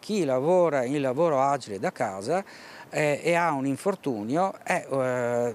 chi lavora il lavoro agile da casa e ha un infortunio è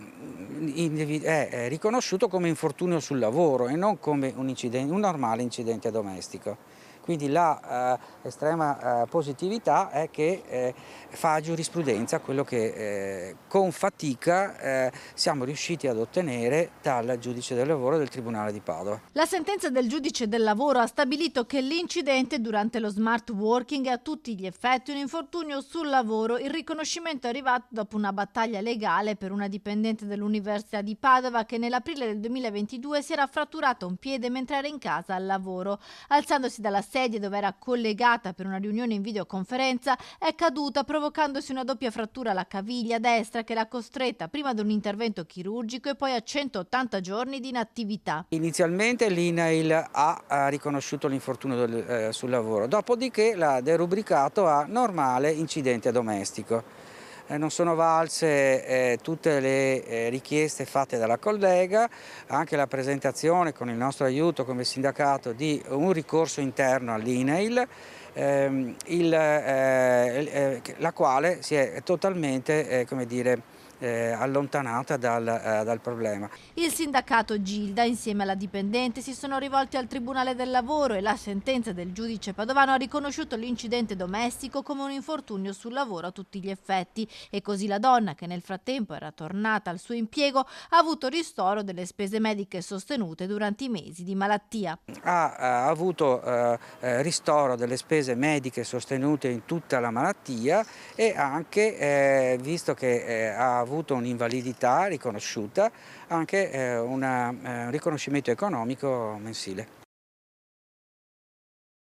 riconosciuto come infortunio sul lavoro e non come un normale incidente domestico. Quindi la estrema positività è che fa giurisprudenza quello che con fatica siamo riusciti ad ottenere dal giudice del lavoro del Tribunale di Padova. La sentenza del giudice del lavoro ha stabilito che l'incidente durante lo smart working è a tutti gli effetti un infortunio sul lavoro. Il riconoscimento è arrivato dopo una battaglia legale per una dipendente dell'Università di Padova che nell'aprile del 2022 si era fratturata un piede mentre era in casa al lavoro. Alzandosi dalla sedia dove era collegata per una riunione in videoconferenza, è caduta provocandosi una doppia frattura alla caviglia destra che l'ha costretta prima ad un intervento chirurgico e poi a 180 giorni di inattività. Inizialmente l'INAIL ha riconosciuto l'infortunio sul lavoro, dopodiché l'ha derubricato a normale incidente domestico. Non sono valse tutte le richieste fatte dalla collega, anche la presentazione con il nostro aiuto come sindacato di un ricorso interno all'INAIL, la quale si è totalmente allontanata dal problema. Il sindacato Gilda, insieme alla dipendente, si sono rivolti al Tribunale del Lavoro e la sentenza del giudice padovano ha riconosciuto l'incidente domestico come un infortunio sul lavoro a tutti gli effetti e così la donna, che nel frattempo era tornata al suo impiego, ha avuto ristoro delle spese mediche sostenute durante i mesi di malattia. Ha avuto ristoro delle spese mediche sostenute in tutta la malattia e anche, visto che ha avuto un'invalidità riconosciuta, anche un riconoscimento economico mensile.